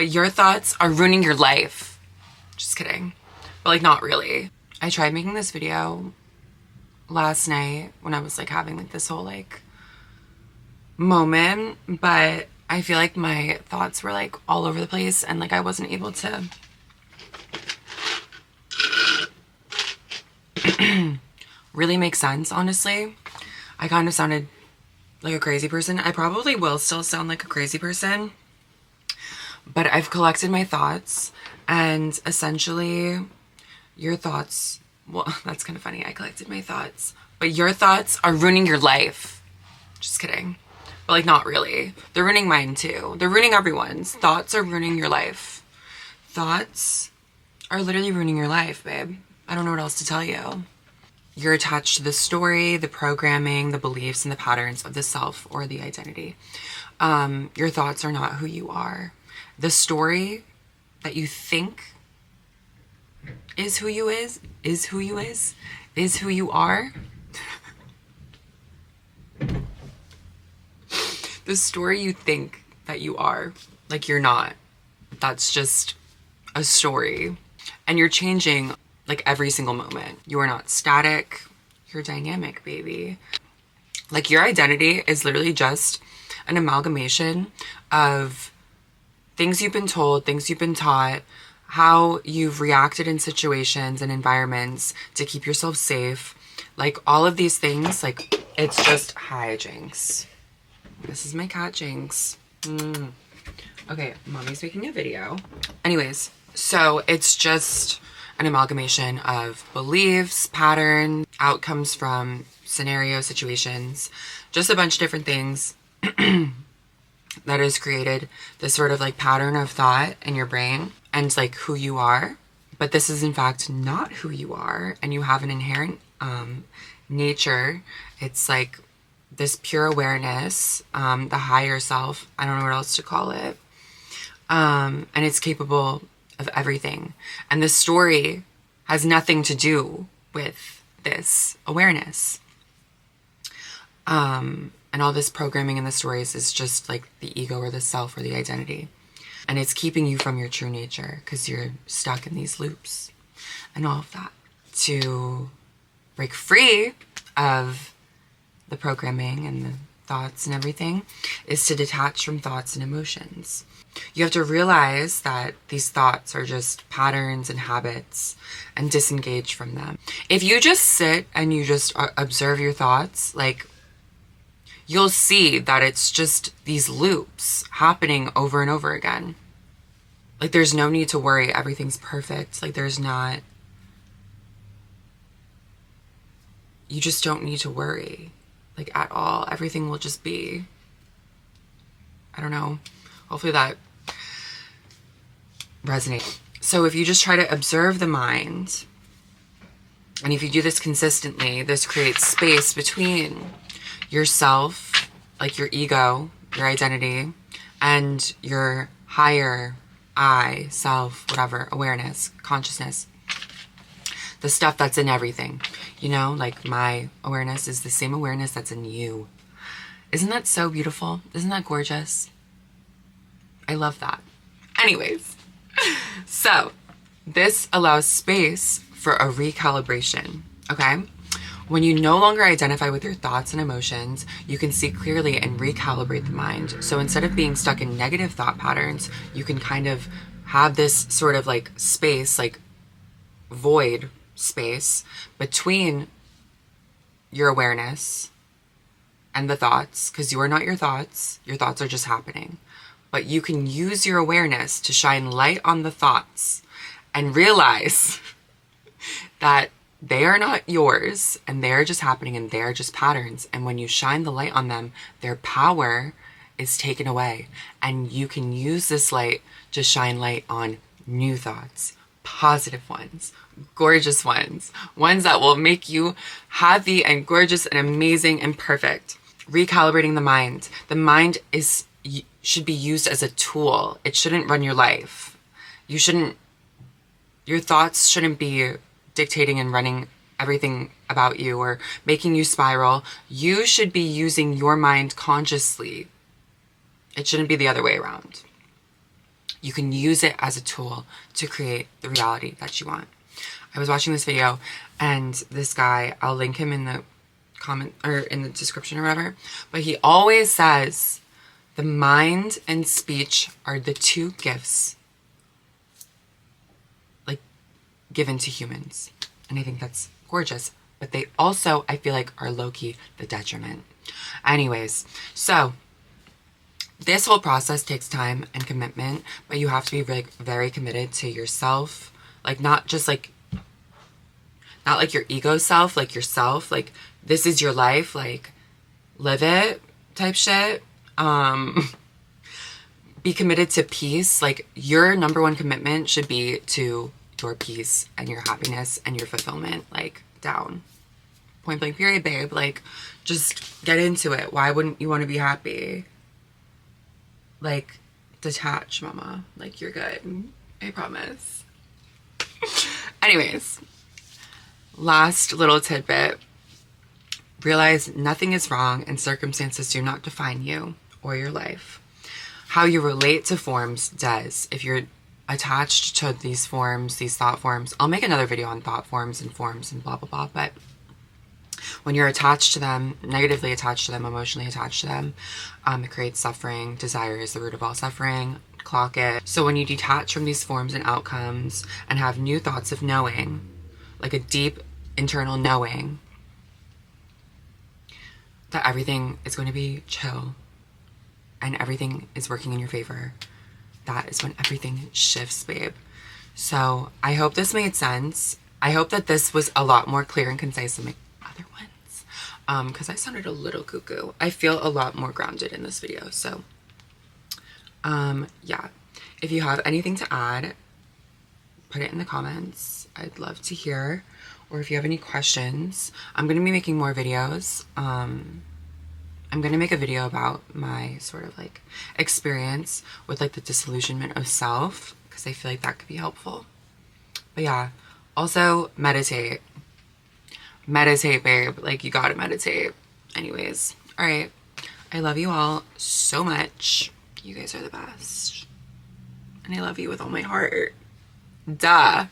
but your thoughts are ruining your life. Just kidding. But like, not really. I tried making this video last night when I was like having like this whole like moment, but I feel like my thoughts were like all over the place and like I wasn't able to really make sense, honestly. I kind of sounded like a crazy person. I probably will still sound like a crazy person, but I've collected my thoughts, and essentially your thoughts, well, that's kind of funny. I collected my thoughts, but your thoughts are ruining your life. Just kidding. But like, not really. They're ruining mine too. They're ruining everyone's. Thoughts are ruining your life. Thoughts are literally ruining your life, babe. I don't know what else to tell you. You're attached to the story, the programming, the beliefs, and the patterns of the self or the identity. Your thoughts are not who you are. The story that you think is who you are. The story you think that you are, like you're not. That's just a story. And you're changing like every single moment. You are not static. You're dynamic, baby. Like your identity is literally just an amalgamation of things you've been told, things you've been taught, how you've reacted in situations and environments to keep yourself safe. Like all of these things, like it's just, hi Jinx. This is my cat Jinx. Okay, mommy's making a video. Anyways, so it's just an amalgamation of beliefs, patterns, outcomes from scenario situations, just a bunch of different things that has created this sort of like pattern of thought in your brain and like who you are. But this is in fact not who you are, and you have an inherent nature. It's like this pure awareness, the higher self, I don't know what else to call it. And it's capable of everything. And the story has nothing to do with this awareness. And all this programming in the stories is just like the ego or the self or the identity. And it's keeping you from your true nature because you're stuck in these loops and all of that. To break free of the programming and the thoughts and everything is to detach from thoughts and emotions. You have to realize that these thoughts are just patterns and habits and disengage from them. If you just sit and you just observe your thoughts, like you'll see that it's just these loops happening over and over again. Like there's no need to worry. Everything's perfect. Like there's not, you just don't need to worry like at all. Everything will just be, I don't know. Hopefully that resonates. So if you just try to observe the mind, and if you do this consistently, this creates space between yourself, like your ego, your identity, and your higher I, self, whatever, awareness, consciousness. The stuff that's in everything, you know, like my awareness is the same awareness that's in you. Isn't that so beautiful? Isn't that gorgeous? I love that. Anyways, so this allows space for a recalibration, okay? When you no longer identify with your thoughts and emotions, you can see clearly and recalibrate the mind. So instead of being stuck in negative thought patterns, you can kind of have this sort of like space, like void space between your awareness and the thoughts, because you are not your thoughts are just happening. But you can use your awareness to shine light on the thoughts and realize that they are not yours and they're just happening and they're just patterns. And when you shine the light on them, their power is taken away. And you can use this light to shine light on new thoughts, positive ones, gorgeous ones, ones that will make you happy and gorgeous and amazing and perfect. Recalibrating the mind. The mind should be used as a tool. It shouldn't run your life. Your thoughts shouldn't be dictating and running everything about you or making you spiral. You should be using your mind consciously. It shouldn't be the other way around. You can use it as a tool to create the reality that you want. I was watching this video and this guy, I'll link him in the comment or in the description or whatever, but he always says the mind and speech are the two gifts like given to humans. And I think that's gorgeous, but they also, I feel like, are low-key the detriment. Anyways, so this whole process takes time and commitment, but you have to be really, very committed to yourself. Like, not like your ego self, like yourself, like this is your life, like live it type shit. Be committed to peace. Like your number one commitment should be to your peace and your happiness and your fulfillment. Like down. Point blank period, babe. Like just get into it. Why wouldn't you want to be happy? Like detach, mama. Like you're good. I promise. Anyways. Last little tidbit. Realize nothing is wrong and circumstances do not define you or your life. How you relate to forms does. If you're attached to these forms, these thought forms, I'll make another video on thought forms and blah, blah, blah. But when you're attached to them, negatively attached to them, emotionally attached to them, it creates suffering. Desire is the root of all suffering. Clock it. So when you detach from these forms and outcomes and have new thoughts of knowing, like a deep internal knowing that everything is going to be chill and everything is working in your favor, that is when everything shifts, babe. So I hope this made sense. I hope that this was a lot more clear and concise than my other ones, because I sounded a little cuckoo. I feel a lot more grounded in this video. So yeah, if you have anything to add, put it in the comments. I'd love to hear. Or if you have any questions, I'm going to be making more videos. I'm going to make a video about my sort of like experience with like the disillusionment of self, because I feel like that could be helpful. But yeah, also meditate. Meditate, babe. Like you gotta meditate. Anyways, all right. I love you all so much. You guys are the best. And I love you with all my heart. Duh.